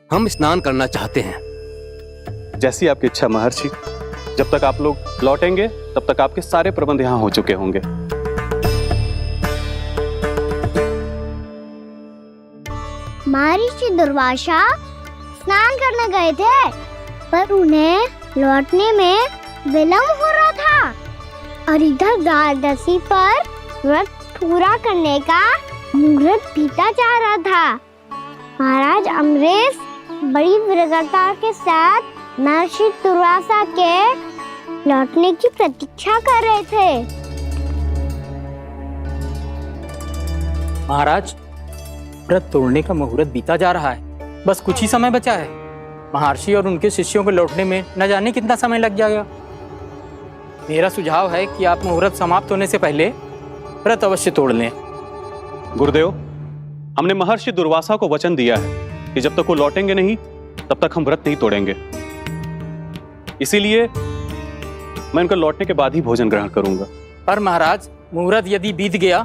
हम स्नान करना चाहते हैं। जैसी आपकी इच्छा महर्षि। जब तक आप लोग लौटेंगे तब तक आपके सारे प्रबंध यहाँ हो चुके होंगे। महर्षि दुर्वासा स्नान करने गए थे, पर उन्हें लौटने में विलंब हो रहा था और इधर द्वादशी पर व्रत पूरा करने का मुहूर्त बीता जा रहा था। महाराज अम्बरीश बड़ी विरगता के साथ महर्षि दुर्वासा के लौटने की प्रतीक्षा कर रहे थे। महाराज, व्रत तोड़ने का मुहूर्त बीता जा रहा है, बस कुछ ही समय बचा है। महर्षि और उनके शिष्यों को लौटने में न जाने कितना समय लग जाएगा। मेरा सुझाव है कि आप मुहूर्त समाप्त होने से पहले व्रत अवश्य तोड़ लें। गुरुदेव, हमने महर्षि दुर्वासा को वचन दिया है कि जब तक वो लौटेंगे नहीं तब तक हम व्रत नहीं तोड़ेंगे। इसीलिए मैं उनके लौटने के बाद ही भोजन ग्रहण करूंगा। पर महाराज, मुहूर्त यदि बीत गया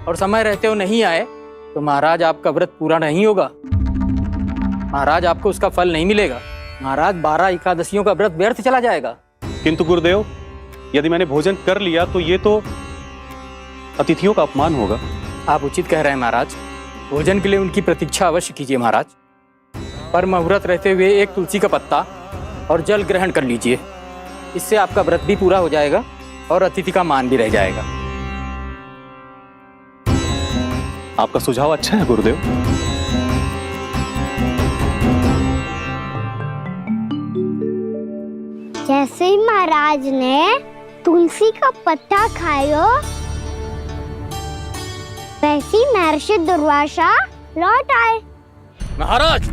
और समय रहते हुए नहीं आए तो महाराज आपका व्रत पूरा नहीं होगा। महाराज, आपको उसका फल नहीं मिलेगा। महाराज, 12 एकादशियों का व्रत व्यर्थ चला जाएगा। किंतु गुरुदेव, यदि मैंने भोजन कर लिया तो ये तो अतिथियों का अपमान होगा। आप उचित कह रहे हैं महाराज, भोजन के लिए उनकी प्रतीक्षा अवश्य कीजिए महाराज। पर मुहूर्त रहते हुए एक तुलसी का पत्ता और जल ग्रहण कर लीजिए। इससे आपका व्रत भी पूरा हो जाएगा और अतिथि का मान भी रह जाएगा। आपका सुझाव अच्छा है गुरुदेव। जैसे ही महाराज ने तुलसी का पत्ता खाया, वैसे ही महर्षि दुर्वासा लौट आए। महाराज,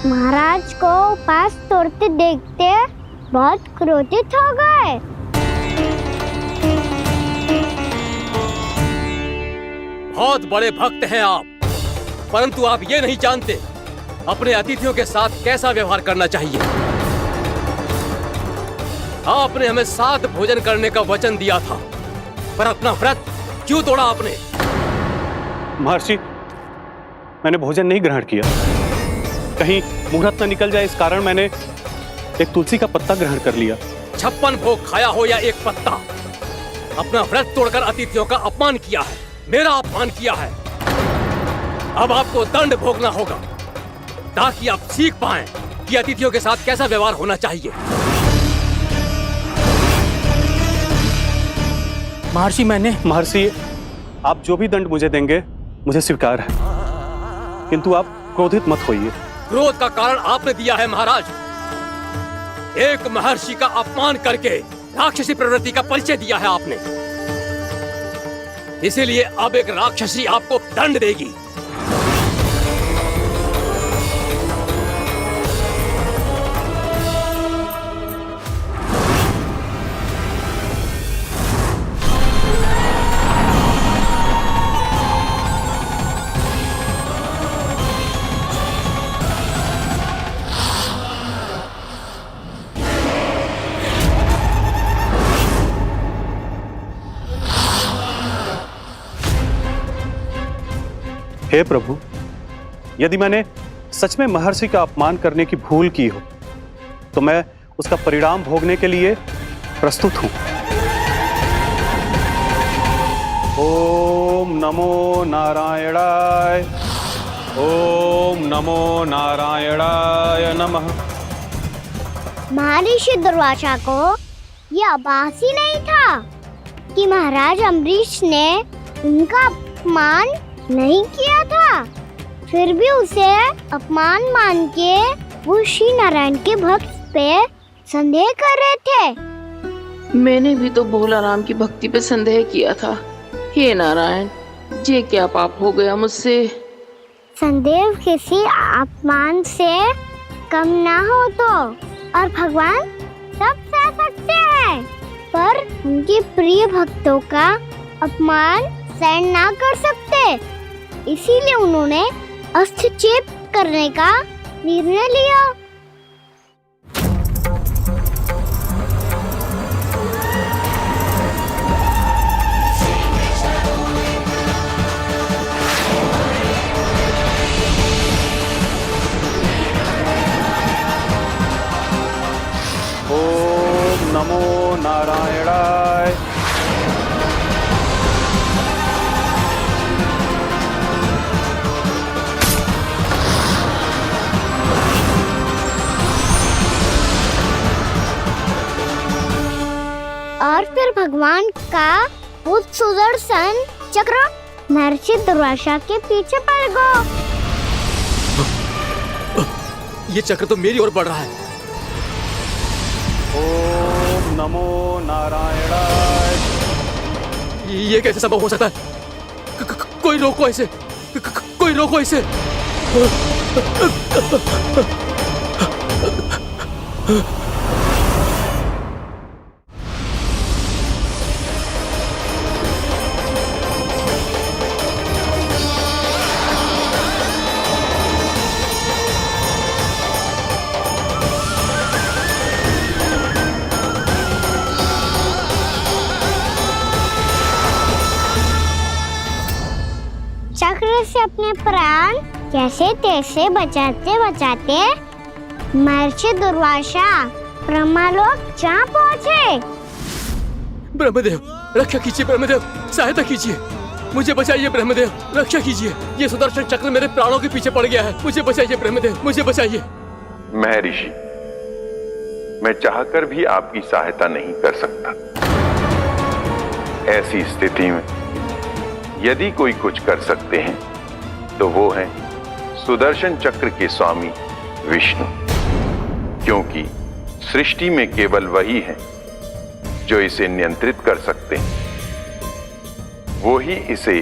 महाराज को उपास तोड़ते देखते बहुत क्रोधित हो गए। बहुत बड़े भक्त हैं आप, परंतु आप ये नहीं जानते अपने अतिथियों के साथ कैसा व्यवहार करना चाहिए। आपने हमें साथ भोजन करने का वचन दिया था, पर अपना व्रत क्यों तोड़ा आपने? महर्षि, मैंने भोजन नहीं ग्रहण किया। कहीं मुहूर्त न निकल जाए, इस कारण मैंने एक तुलसी का पत्ता ग्रहण कर लिया। 56 भोग खाया हो या एक पत्ता, अपना व्रत तोड़कर अतिथियों का अपमान किया है, मेरा अपमान किया है। अब आपको दंड भोगना होगा ताकि आप सीख पाएं कि अतिथियों के साथ कैसा व्यवहार होना चाहिए। महर्षि, महर्षि, आप जो भी दंड मुझे देंगे मुझे स्वीकार है, किंतु आप क्रोधित मत होइए। क्रोध का कारण आपने दिया है महाराज। एक महर्षि का अपमान करके राक्षसी प्रवृत्ति का परिचय दिया है आपने। इसीलिए अब एक राक्षसी आपको दंड देगी। हे प्रभु, यदि मैंने सच में महर्षि का अपमान करने की भूल की हो तो मैं उसका परिणाम भोगने के लिए प्रस्तुत हूं। ओम नमो नारायणाय, ओम नमो नारायणाय नमः। महर्षि दुर्वासा को यह आभास ही नहीं था कि महाराज अम्बरीश ने उनका अपमान नहीं किया था। फिर भी उसे अपमान मान के वो श्री नारायण के भक्त पे संदेह कर रहे थे। मैंने भी तो भोला राम की भक्ति पे संदेह किया था। हे नारायण, ये क्या पाप हो गया मुझसे? संदेह किसी अपमान से कम ना हो तो, और भगवान सब सह सकते हैं, पर उनके प्रिय भक्तों का अपमान सहन ना कर सकते। इसीलिए उन्होंने अस्त्रच्छेद करने का निर्णय लिया। भगवान का वो सुदर्शन चक्र महर्षि दुर्वासा के पीछे पड़ गया। ये चक्र तो मेरी ओर बढ़ रहा है। ओम नमो नारायणाय। ये कैसे संभव हो सकता है? कोई रोको इसे, कोई रोको इसे। चक्र से अपने प्राण कैसे तैसे बचाते बचाते महर्षि दुर्वासा ब्रह्मलोक जा पहुँचे। ब्रह्मदेव रक्षा कीजिए, ब्रह्मदेव सहायता कीजिए, मुझे बचाइए ब्रह्मदेव, रक्षा कीजिए। ये सुदर्शन चक्र मेरे प्राणों के पीछे पड़ गया है, मुझे बचाइए ब्रह्मदेव, मुझे बचाइए। महर्षि, मैं चाहकर भी आपकी सहायता नहीं कर सकता। ऐसी स्थिति में यदि कोई कुछ कर सकते हैं तो वो है सुदर्शन चक्र के स्वामी विष्णु, क्योंकि सृष्टि में केवल वही है जो इसे नियंत्रित कर सकते हैं। वो ही इसे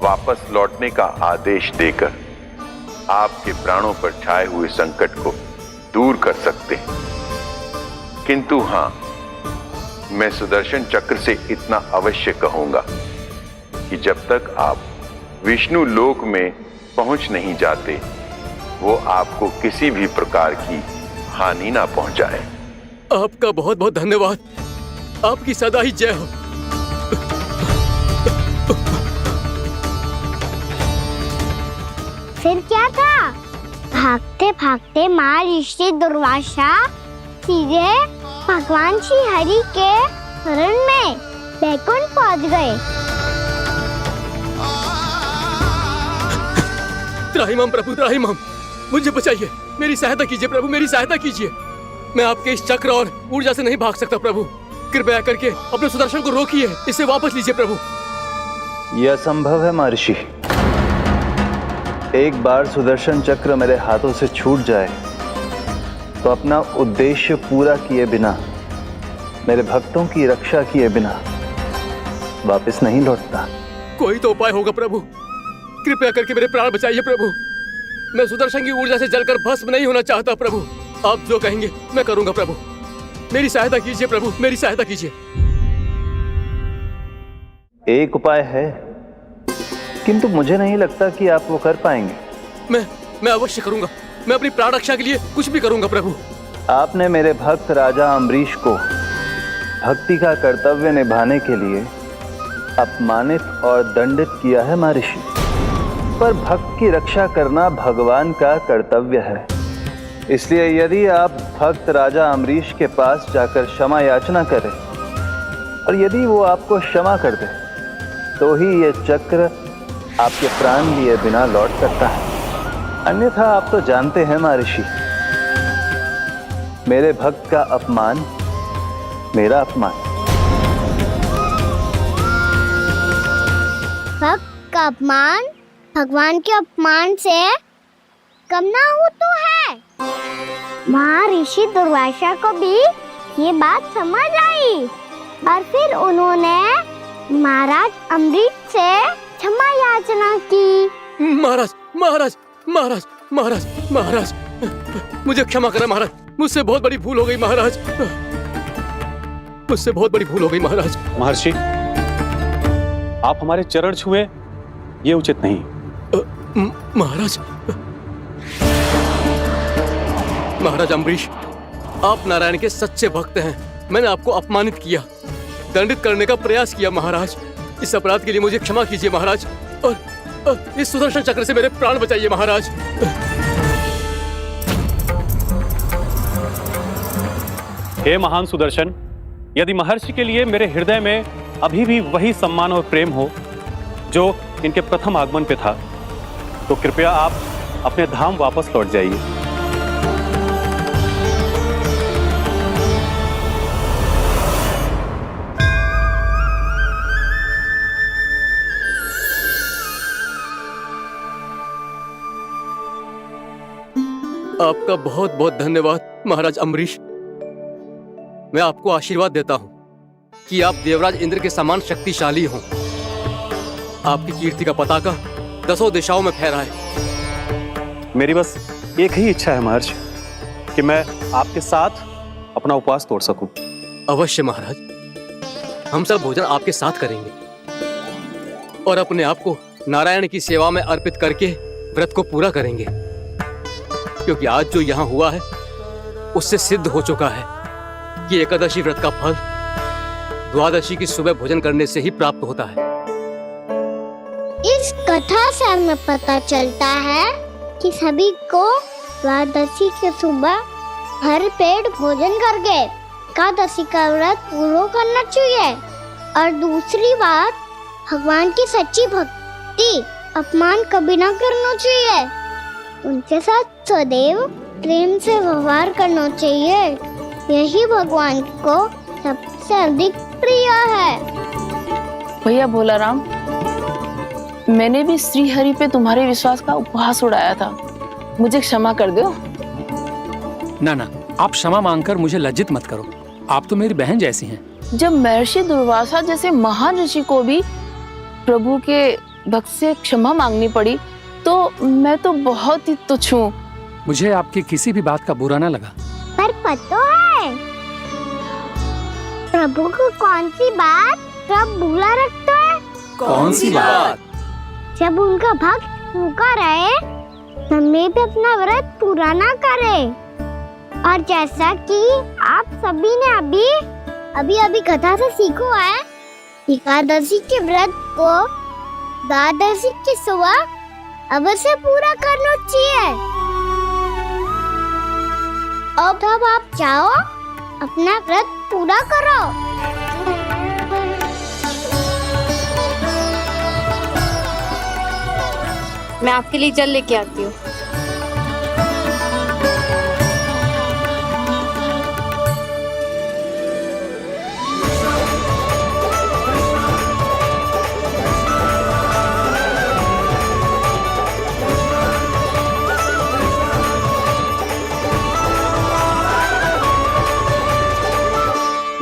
वापस लौटने का आदेश देकर आपके प्राणों पर छाए हुए संकट को दूर कर सकते हैं। किंतु हां, मैं सुदर्शन चक्र से इतना अवश्य कहूंगा कि जब तक आप विष्णु लोक में पहुंच नहीं जाते, वो आपको किसी भी प्रकार की हानि ना पहुंचाए। आपका बहुत बहुत धन्यवाद, आपकी सदा ही जय हो। फिर क्या था? भागते भागते महर्षि दुर्वासा सीधे भगवान श्री हरि के शरण में बैकुंठ पहुंच गए। त्राहिमाम प्रभु, त्राहिमाम, मुझे बचाइए, मेरी सहायता कीजिए प्रभु, मेरी सहायता कीजिए। मैं आपके इस चक्र और ऊर्जा से नहीं भाग सकता प्रभु, कृपया करके अपने सुदर्शन को रोकिए, इसे वापस लीजिए प्रभु। यह असंभव है महर्षि। एक बार सुदर्शन चक्र मेरे हाथों से छूट जाए तो अपना उद्देश्य पूरा किए बिना, मेरे भक्तों की रक्षा किए बिना वापस नहीं लौटता। कोई तो उपाय होगा प्रभु, कृपया करके मेरे प्राण बचाइए प्रभु। मैं सुदर्शन की ऊर्जा से जलकर भस्म नहीं होना चाहता प्रभु। आप जो कहेंगे मैं करूंगा प्रभु, मेरी सहायता कीजिए प्रभु, मेरी सहायता कीजिए। एक उपाय है, किंतु मुझे नहीं लगता कि आप वो कर पाएंगे। मैं अवश्य करूंगा, मैं अपनी प्राण रक्षा के लिए कुछ भी करूंगा प्रभु। आपने मेरे भक्त राजा अम्बरीश को भक्ति का कर्तव्य निभाने के लिए अपमानित और दंडित किया है महर्षि, पर भक्त की रक्षा करना भगवान का कर्तव्य है। इसलिए यदि आप भक्त राजा अम्बरीश के पास जाकर क्षमा याचना करें और यदि वो आपको क्षमा कर दे तो ही ये चक्र आपके प्राण लिए बिना लौट सकता है। अन्यथा आप तो जानते हैं महर्षि, मेरे भक्त का अपमान मेरा अपमान। भक्त का अपमान भगवान के अपमान से कम ना हो तो है। महर्षि दुर्वासा को भी ये बात समझ आई और फिर उन्होंने महाराज अम्बरीश से क्षमा याचना की। महाराज महाराज महाराज महाराज महाराज, मुझे क्षमा करें महाराज, मुझसे बहुत बड़ी भूल हो गई महाराज, मुझसे बहुत बड़ी भूल हो गई महाराज। महर्षि, आप हमारे चरण छुए ये उचित नहीं। महाराज, महाराज अम्बरीश, आप नारायण के सच्चे भक्त हैं। मैंने आपको अपमानित किया, दंडित करने का प्रयास किया महाराज। इस अपराध के लिए मुझे क्षमा कीजिए महाराज, और इस सुदर्शन चक्र से मेरे प्राण बचाइए महाराज। हे महान सुदर्शन, यदि महर्षि के लिए मेरे हृदय में अभी भी वही सम्मान और प्रेम हो जो इनके प्रथम आगमन पे था, तो कृपया आप अपने धाम वापस लौट जाइए। आपका बहुत बहुत धन्यवाद महाराज अम्बरीश। मैं आपको आशीर्वाद देता हूं कि आप देवराज इंद्र के समान शक्तिशाली हों। आपकी कीर्ति का पताका 10 दिशाओं में फहराए। मेरी बस एक ही इच्छा है महर्षि कि मैं आपके साथ अपना उपवास तोड़ सकूं। अवश्य महाराज, हम सब भोजन आपके साथ करेंगे और अपने आप को नारायण की सेवा में अर्पित करके व्रत को पूरा करेंगे, क्योंकि आज जो यहाँ हुआ है उससे सिद्ध हो चुका है कि एकादशी व्रत का फल द्वादशी की सुबह भोजन करने से ही प्राप्त होता है। इस कथा से हमें पता चलता है कि सभी को द्वादशी के सुबह भर पेट भोजन करके एकादशी का व्रत पूरा करना चाहिए। और दूसरी बात, भगवान की सच्ची भक्ति अपमान कभी ना करना चाहिए। उनके साथ सदैव प्रेम से व्यवहार करना चाहिए। यही भगवान को सबसे अधिक प्रिय है। भैया भोलाराम, मैंने भी श्री हरि पे तुम्हारे विश्वास का उपहास उड़ाया था, मुझे क्षमा कर दो। ना ना, आप क्षमा मांगकर मुझे लज्जित मत करो। आप तो मेरी बहन जैसी हैं। जब महर्षि दुर्वासा जैसे महान ऋषि को भी प्रभु के भक्त से क्षमा मांगनी पड़ी, तो मैं तो बहुत ही तुच्छ हूँ। मुझे आपकी किसी भी बात का बुरा ना लगा। पर पता है प्रभु को कौन सी बात कब बुरा रखता है? कौन सी बात? जब उनका भक्त भूखा रहे, हमें भी अपना व्रत पूरा ना करे। और जैसा कि आप सभी ने अभी कथा से सीखो है, एकादशी के व्रत को द्वादशी की सुबह अवश्य पूरा करना चाहिए। अब आप जाओ, अपना व्रत पूरा करो। मैं आपके लिए जल लेके आती हूँ।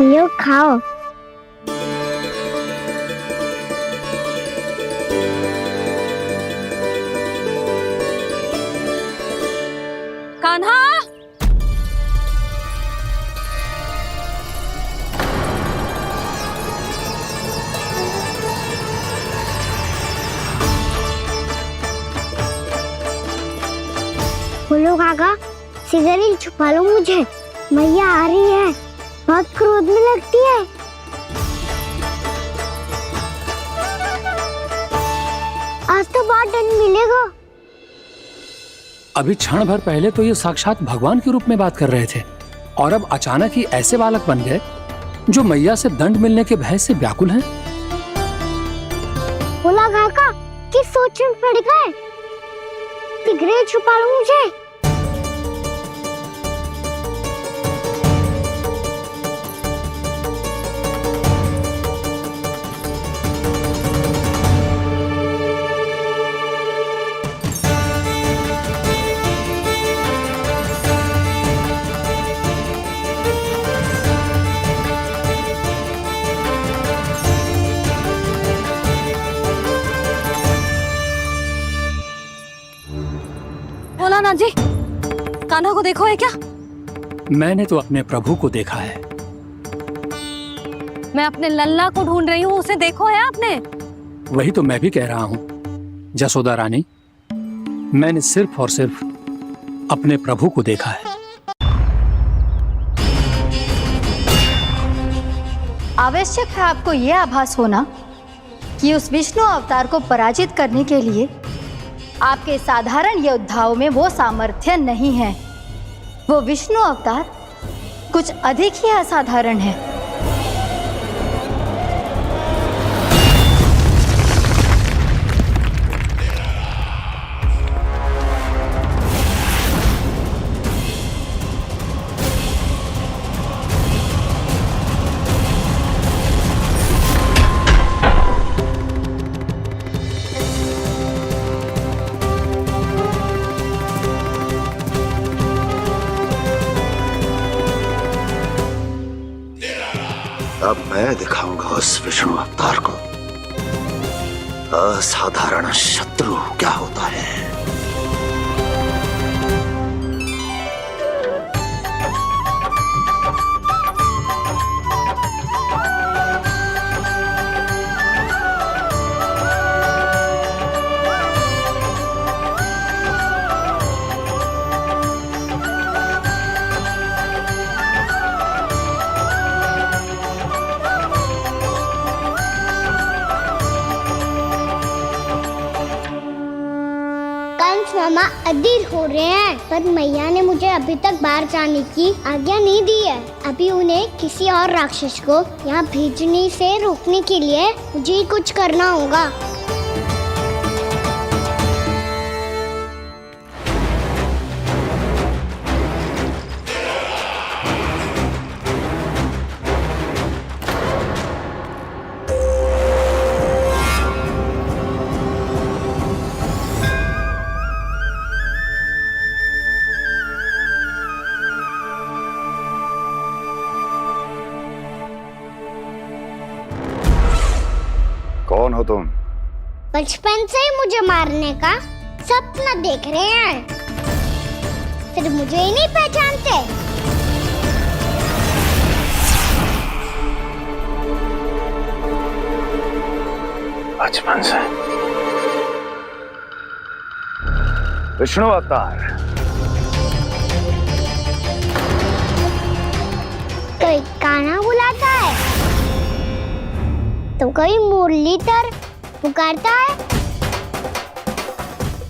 यो खाओ। कान्हा, बोलो काका, सिगरेट छुपा लो मुझे, मैया आ रही है, बहुत क्रोध में लगती है। आज तो बहुत दंड मिलेगा। अभी क्षण भर पहले तो ये साक्षात भगवान के रूप में बात कर रहे थे, और अब अचानक ही ऐसे बालक बन गए जो मैया से दंड मिलने के भय से व्याकुल हैं। बोला काका, किस सोच में पड़ गए? सिगरेट छुपा लो मुझे। भोलानाथ जी, कान्हा को देखो है क्या? मैंने तो अपने प्रभु को देखा है। मैं अपने लल्ला को ढूंढ रही हूँ, उसे देखो है आपने? वही तो मैं भी कह रहा हूँ जसोदा रानी, मैंने सिर्फ और सिर्फ अपने प्रभु को देखा है। आवश्यक है आपको यह आभास होना कि उस विष्णु अवतार को पराजित करने के लिए आपके साधारण योद्धाओं में वो सामर्थ्य नहीं है। वो विष्णु अवतार कुछ अधिक ही असाधारण है। उस विष्णु अवतार को असाधारण शत्रु क्या होता है। मामा अधीर हो रहे हैं, पर मैया ने मुझे अभी तक बाहर जाने की आज्ञा नहीं दी है। अभी उन्हें किसी और राक्षस को यहाँ भेजने से रोकने के लिए मुझे ही कुछ करना होगा। कौन हो तुम? बचपन से ही मुझे मारने का सपना देख रहे हैं, फिर मुझे ही नहीं पहचानते। बचपन से विष्णु अवतार। कोई कान्हा बुलाता है तो कोई मुरलीधर पुकारता है,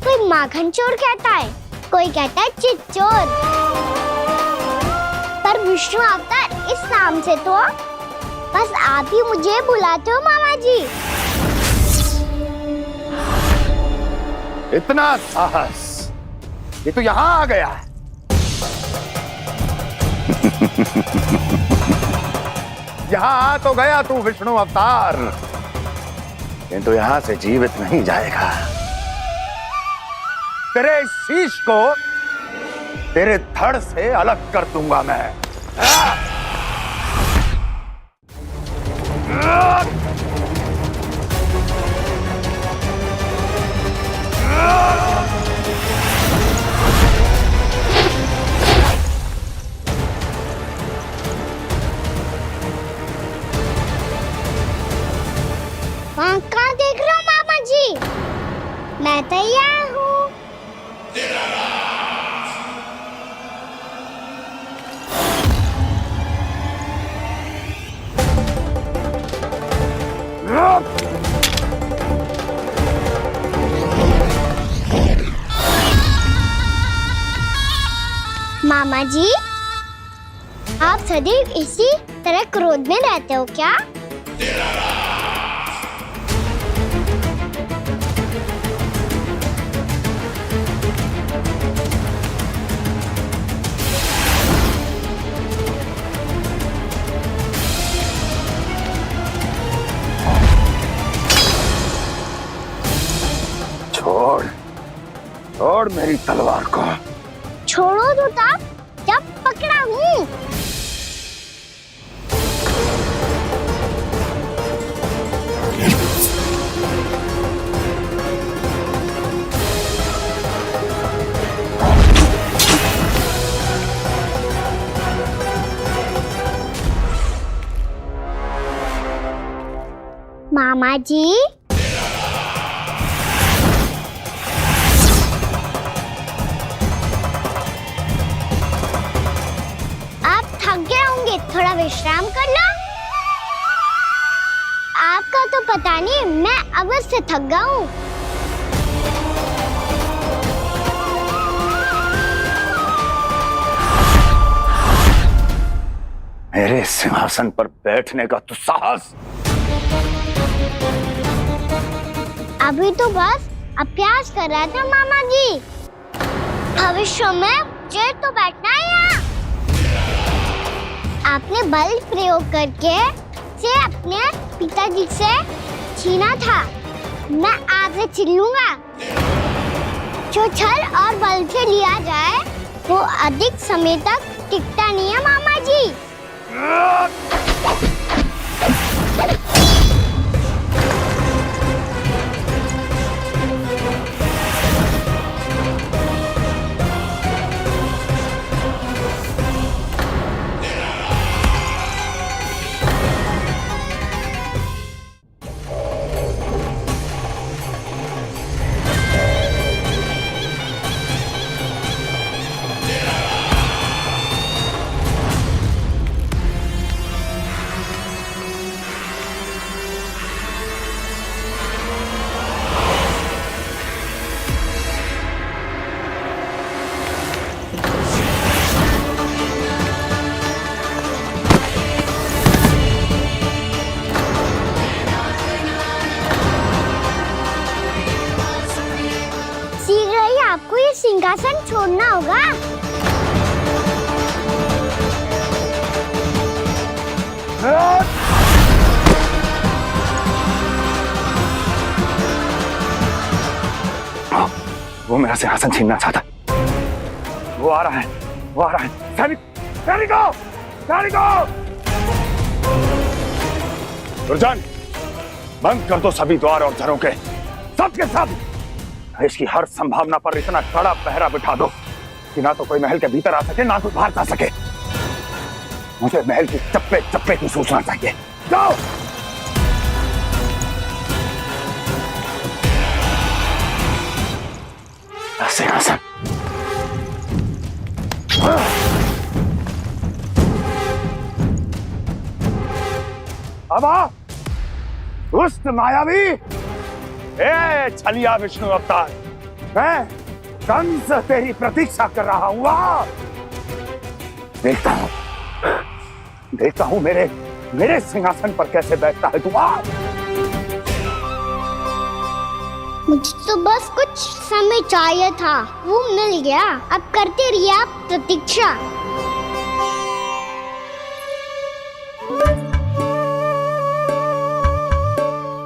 कोई माखन चोर कहता है, कोई कहता है चिच्चोर। पर विष्णु अवतार इस नाम से तो बस आप ही मुझे बुलाते हो मामा जी। इतना साहस, ये तो यहाँ आ गया है। यहाँ आ तो गया तू विष्णु अवतार, किंतु यहाँ से जीवित नहीं जाएगा। तेरे शीश को तेरे धड़ से अलग कर दूंगा मैं। वहाँ कहाँ देख रहे हो मामा जी? मैं तैयार हूँ। मामा जी, आप सदैव इसी तरह क्रोध में रहते हो क्या? छोड़, छोड़ मेरी तलवार को। छोड़ो तो तब जब पकड़ा हूँ। मामा जी, थक गए होंगे, थोड़ा विश्राम कर लो। आपका तो पता नहीं, मैं अवश्य थक गया हूँ। मेरे सिंहासन पर बैठने का तो साहस। अभी तो बस अभ्यास कर रहा था मामा जी, भविष्य में मुझे तो बैठना है यहाँ। आपने बल प्रयोग करके से अपने पिताजी से छीना था, मैं आपसे छीन लूंगा। जो छल और बल से लिया जाए वो अधिक समय तक टिकता नहीं है मामा जी। मुझे सिंहासन छोड़ना होगा। वो मेरा सिंहासन छीनना चाहता है। वो आ रहा है, वो आ रहा है। सैनिकों, दुर्जन, बंद कर दो सभी द्वार और झरोखे, सब के सब। इसकी हर संभावना पर इतना कड़ा पहरा बिठा दो कि ना तो कोई महल के भीतर आ सके, ना कोई बाहर जा सके। मुझे महल की चप्पे चप्पे की सूचना चाहिए। जाओ। सिंहासन। अब आ, दुष्ट मायावी, ए छलिया विष्णु अवतार, मैं कंस तेरी प्रतीक्षा कर रहा हूं। आ, देखता हूं मेरे सिंहासन पर कैसे बैठता है तू। आ, मुझे तो बस कुछ समय चाहिए था, वो मिल गया। अब करते रहिए आप प्रतीक्षा।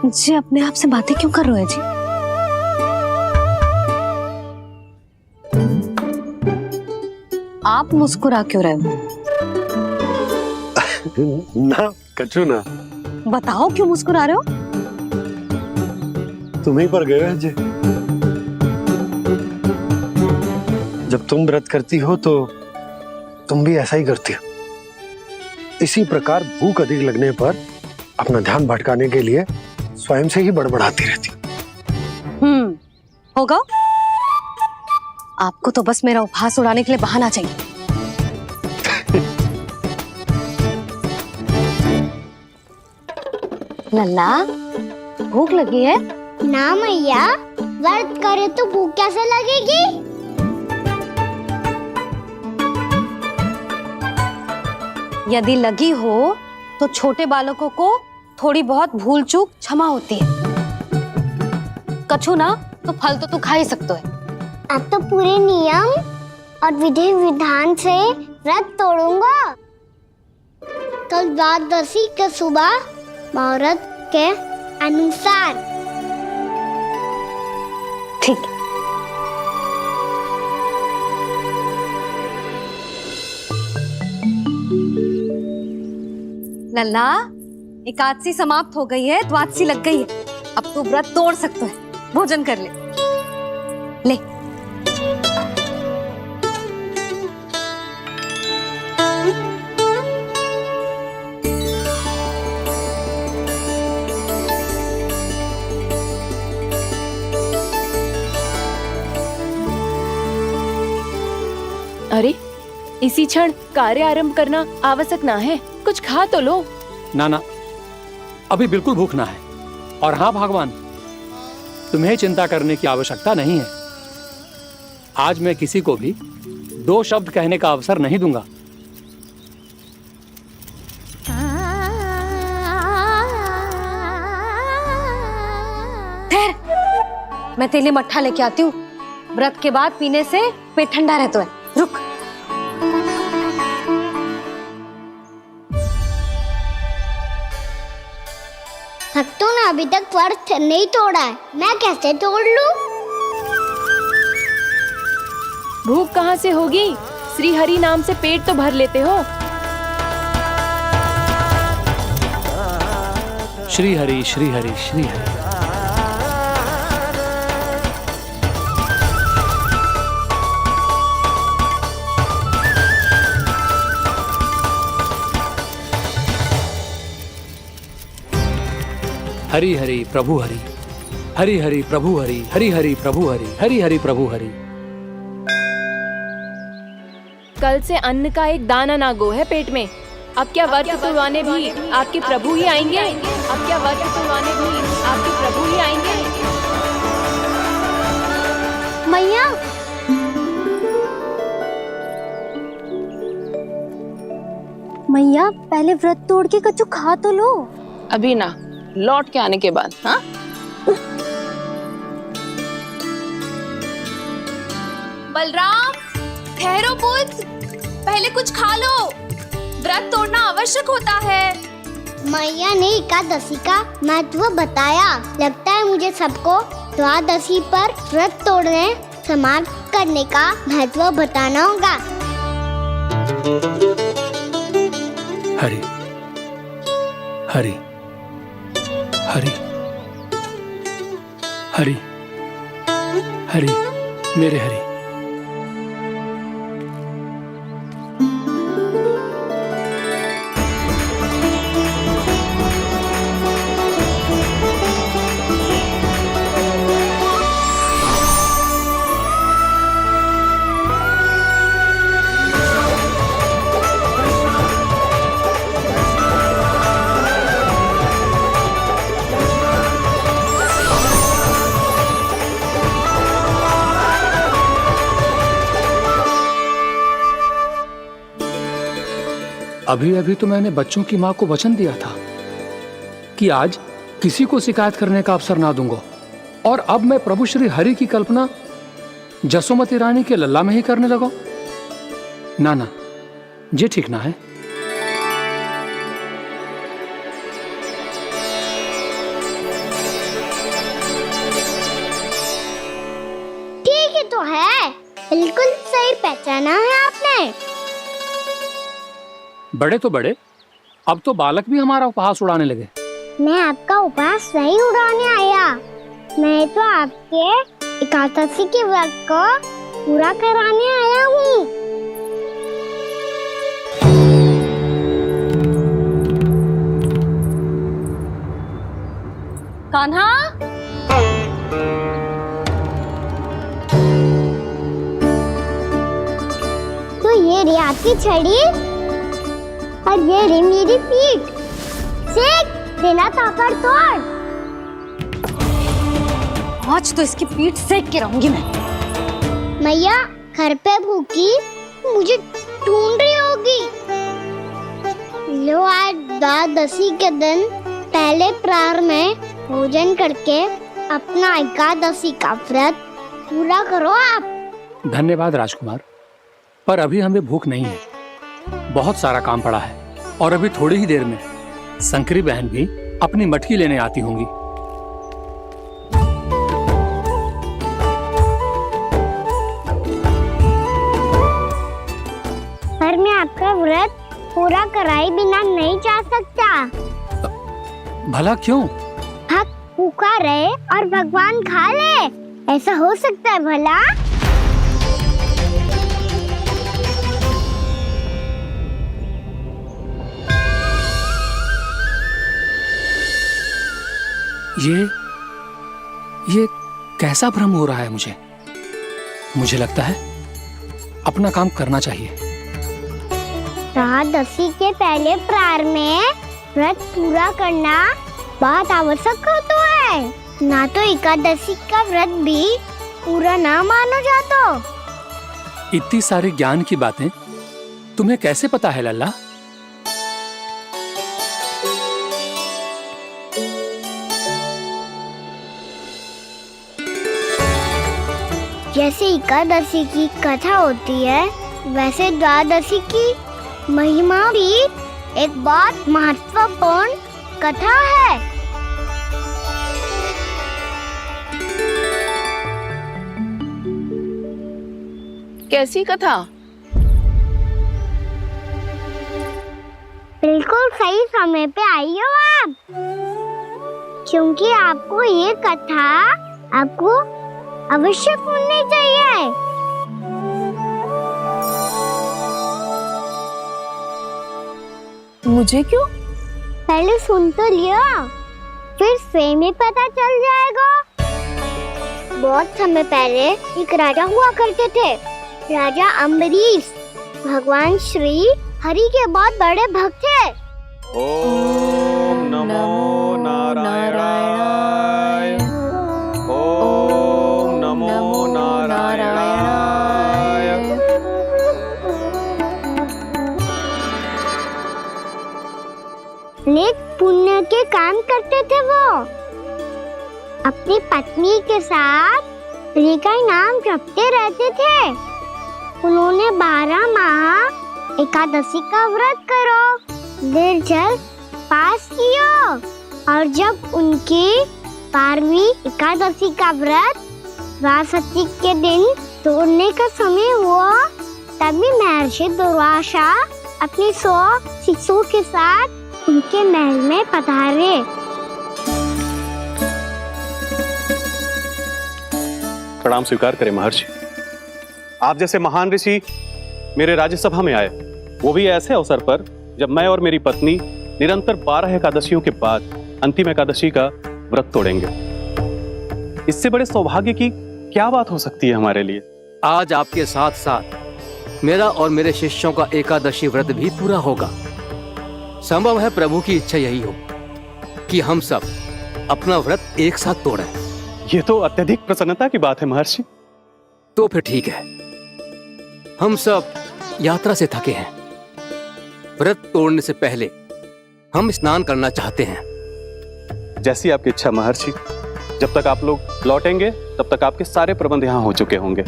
जी अपने आप से बातें क्यों कर रहे हैं जी? आप मुस्कुरा क्यों रहे हो? ना कछु ना। बताओ क्यों मुस्कुरा रहे हो? तुम्हीं पर गए हैं जी। जब तुम व्रत करती हो तो तुम भी ऐसा ही करती हो। इसी प्रकार भूख अधिक लगने पर अपना ध्यान भटकाने के लिए स्वयं से ही बड़बड़ाती रहती। होगा। आपको तो बस मेरा उपहास उड़ाने के लिए बहाना चाहिए। लल्ला, भूख लगी है? ना मैया, व्रत करे तो भूख कैसे लगेगी? यदि लगी हो तो छोटे बालकों को थोड़ी बहुत भूल चूक क्षमा होती है। कछु ना तो फल तो तू खा ही सकते है। अब तो पूरे नियम और विधि विधान से व्रत तोड़ूंगा। कल द्वादशी के सुबह मुहूर्त के अनुसार। ठीक। लल्ला, एकादशी समाप्त हो गई है, द्वादशी लग गई है। अब तू व्रत तोड़ सकते है। भोजन कर ले। ले। अरे, इसी क्षण कार्य आरंभ करना आवश्यक ना है। कुछ खा तो लो। ना, अभी बिल्कुल भूख ना है। और हाँ भगवान, तुम्हें चिंता करने की आवश्यकता नहीं है। आज मैं किसी को भी 2 शब्द कहने का अवसर नहीं दूंगा। मैं तेरे लिए मट्ठा लेके आती हूँ। व्रत के बाद पीने से पेट ठंडा रहता है। रुक। भक्तों ने अभी तक व्रत नहीं तोड़ा है, मैं कैसे तोड़ लूं? भूख कहाँ से होगी? श्री हरि नाम से पेट तो भर लेते हो। श्री हरि, श्री हरि, श्री हरि। हरि हरि प्रभु हरि, हरि हरि प्रभु हरि, हरि हरि प्रभु हरि, हरि हरि प्रभु हरि। कल से अन्न का एक दाना ना गो है पेट में। अब क्या व्रत तुलवाने भी आपके प्रभु ही आएंगे? अब क्या व्रत तुलवाने भी आपके प्रभु ही आएंगे? मैया, मैया पहले व्रत तोड़ के कछु खा तो लो। अभी ना, लौट के आने के बाद। हाँ, बलराम, ठहरो पुत्र, पहले कुछ खा लो। व्रत तोड़ना आवश्यक होता है। मैया ने एकादशी का महत्व बताया। लगता है मुझे सबको द्वादशी पर व्रत तोड़ने समाप्त करने का महत्व बताना होगा। हरि हरि हरि हरि हरि मेरे हरि। अभी अभी तो मैंने बच्चों की मां को वचन दिया था कि आज किसी को शिकायत करने का अवसर ना दूंगा, और अब मैं प्रभु श्री हरि की कल्पना जसोमती रानी के लल्ला में ही करने लगा। ना ना, ये ठीक ना है। ठीक ही तो है, बिल्कुल सही पहचाना है आपने। बड़े तो बड़े, अब तो बालक भी हमारा उपहास उड़ाने लगे। मैं आपका उपहास नहीं उड़ाने आया, मैं तो आपके एकादशी के व्रत को पूरा कराने आया हूँ। कान्हा, तो ये रे आपकी छड़ी और ये रे मेरी पीठ। सेक देना ताकत तोड़। आज तो इसकी पीठ सेक के रहूंगी मैं। मैया घर पे भूखी मुझे ढूंढ रही होगी। लो, आज द्वादशी के दिन पहले प्रहर में भोजन करके अपना एकादशी का व्रत पूरा करो आप। धन्यवाद राजकुमार, पर अभी हमें भूख नहीं है। बहुत सारा काम पड़ा है, और अभी थोड़ी ही देर में शंकरी बहन भी अपनी मटकी लेने आती होंगी। पर मैं आपका व्रत पूरा कराए बिना नहीं जा सकता। भला क्यों? भक्त भूखा रहे और भगवान खा ले, ऐसा हो सकता है भला? ये कैसा भ्रम हो रहा है मुझे लगता है अपना काम करना चाहिए। द्वादशी के पहले प्रहर में व्रत पूरा करना बहुत आवश्यक होता है। ना तो एकादशी का व्रत भी पूरा ना मानो जातो। इतनी सारी ज्ञान की बातें तुम्हें कैसे पता है लल्ला? जैसे एकादशी की कथा होती है, वैसे द्वादशी की महिमा भी एक बहुत महत्वपूर्ण कथा है। कैसी कथा? बिल्कुल सही समय पे आई हो आप, क्योंकि आपको ये कथा आपको अवश्य सुननी चाहिए। मुझे क्यों? पहले सुन तो लिया, फिर स्वयं ही पता चल जाएगा। बहुत समय पहले एक राजा हुआ करते थे, राजा अम्बरीश। भगवान श्री हरि के बहुत बड़े भक्त थे। ओम नमो नारायणाय। ओम नमो नारायणाय। नेक पुण्य के काम करते थे वो। अपनी पत्नी के साथ का नाम जपते रहते थे। उन्होंने 12 माह एकादशी का व्रत करो, निर्जल पास किया, और जब उनकी 12वीं एकादशी का व्रत द्वादशी के दिन तोड़ने का समय हुआ, तभी महर्षि दुर्वासा अपनी 100 शिष्यों के साथ उनके महल में पधारे। प्रणाम स्वीकार करें महर्षि। आप जैसे महान ऋषि मेरे राज्यसभा में आए, वो भी ऐसे अवसर पर जब मैं और मेरी पत्नी निरंतर 12 एकादशियों के बाद अंतिम एकादशी का व्रत तोड़ेंगे। इससे बड़े सौभाग्य की क्या बात हो सकती है हमारे लिए। आज आपके साथ साथ मेरा और मेरे शिष्यों का एकादशी व्रत भी पूरा होगा। संभव है प्रभु की इच्छा यही हो कि हम सब अपना व्रत एक साथ तोड़ें। ये तो अत्यधिक प्रसन्नता की बात है महर्षि। तो फिर ठीक है, हम सब यात्रा से थके हैं। व्रत तोड़ने से पहले हम स्नान करना चाहते हैं। जैसी आपकी इच्छा महर्षि। जब तक आप लोग लौटेंगे तब तक आपके सारे प्रबंध यहाँ हो चुके होंगे।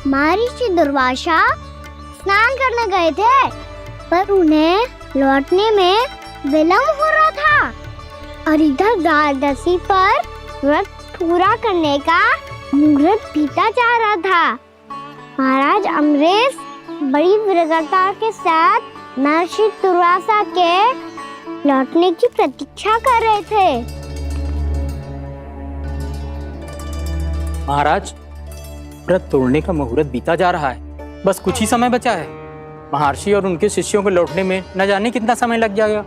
महर्षि दुर्वासा स्नान करने गए थे, पर उन्हें लौटने में विलंब हो रहा था, और इधर द्वादशी पर व्रत पूरा करने का मुहूर्त बीता जा रहा था। महाराज अम्बरीश बड़ी विरगता के साथ महर्षि दुर्वासा के लौटने की प्रतीक्षा कर रहे थे। महाराज, व्रत तोड़ने का मुहूर्त बीता जा रहा है, बस कुछ ही समय बचा है। महर्षि और उनके शिष्यों को लौटने में न जाने कितना समय लग जाएगा।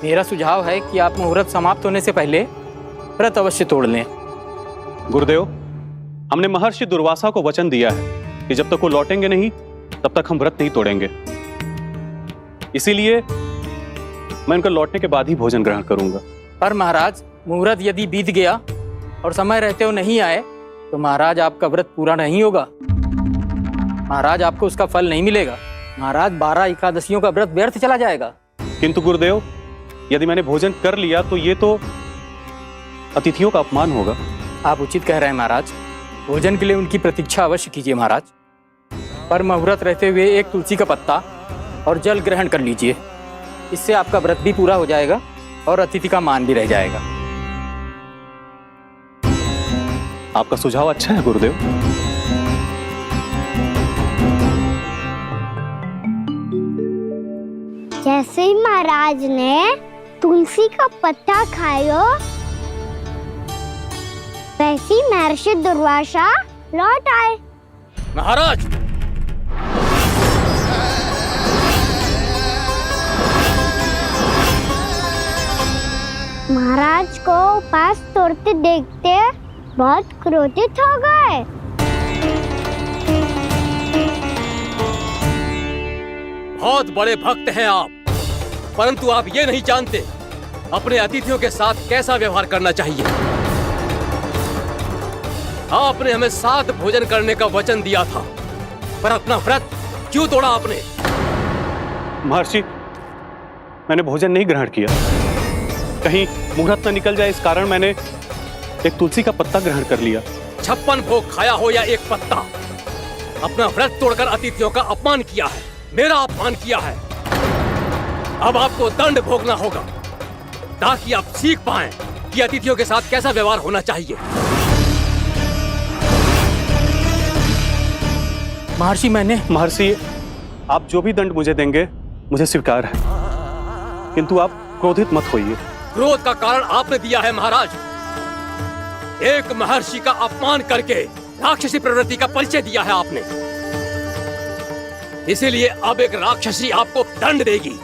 मेरा सुझाव है कि आप मुहूर्त समाप्त होने से पहले व्रत अवश्य तोड़ लें। गुरुदेव, हमने महर्षि दुर्वासा को वचन दिया है कि जब तक वो लौटेंगे नहीं तब तक हम व्रत नहीं तोड़ेंगे। इसीलिए मैं उनका लौटने के बाद ही भोजन ग्रहण करूंगा। पर महाराज, मुहूर्त यदि बीत गया और समय रहते हो नहीं आए तो महाराज आपका व्रत पूरा नहीं होगा। महाराज, आपको उसका फल नहीं मिलेगा। महाराज, 12 एकादशियों का व्रत व्यर्थ चला जाएगा। किंतु गुरुदेव, यदि मैंने भोजन कर लिया तो ये तो अतिथियों का अपमान होगा। आप उचित कह रहे हैं महाराज, भोजन के लिए उनकी प्रतीक्षा अवश्य कीजिए महाराज। पर मुहूर्त रहते हुए एक तुलसी का पत्ता और जल ग्रहण कर लीजिए। इससे आपका व्रत भी पूरा हो जाएगा और अतिथि का मान भी रह जाएगा। आपका सुझाव अच्छा है गुरुदेव। जैसे ही महाराज ने तुलसी का पत्ता खाया, वैसे ही महर्षि दुर्वासा लौट आए। महाराज, महाराज को उपास तोड़ते देखते बहुत क्रोधित हो गए। बहुत बड़े भक्त हैं आप, परंतु आप ये नहीं जानते अपने अतिथियों के साथ कैसा व्यवहार करना चाहिए। आपने हमें साथ भोजन करने का वचन दिया था, पर अपना व्रत क्यों तोड़ा आपने? महर्षि, मैंने भोजन नहीं ग्रहण किया। कहीं मुहूर्त न निकल जाए, इस कारण मैंने एक तुलसी का पत्ता ग्रहण कर लिया। 56 भोग खाया हो या एक पत्ता, अपना व्रत तोड़कर अतिथियों का अपमान किया है, मेरा अपमान किया है। अब आपको दंड भोगना होगा ताकि आप सीख पाएं कि अतिथियों के साथ कैसा व्यवहार होना चाहिए। महर्षि, आप जो भी दंड मुझे देंगे मुझे स्वीकार है, किंतु आप क्रोधित मत होइए। क्रोध का कारण आपने दिया है महाराज। एक महर्षि का अपमान करके राक्षसी प्रवृत्ति का परिचय दिया है आपने। इसीलिए अब एक राक्षसी आपको दंड देगी।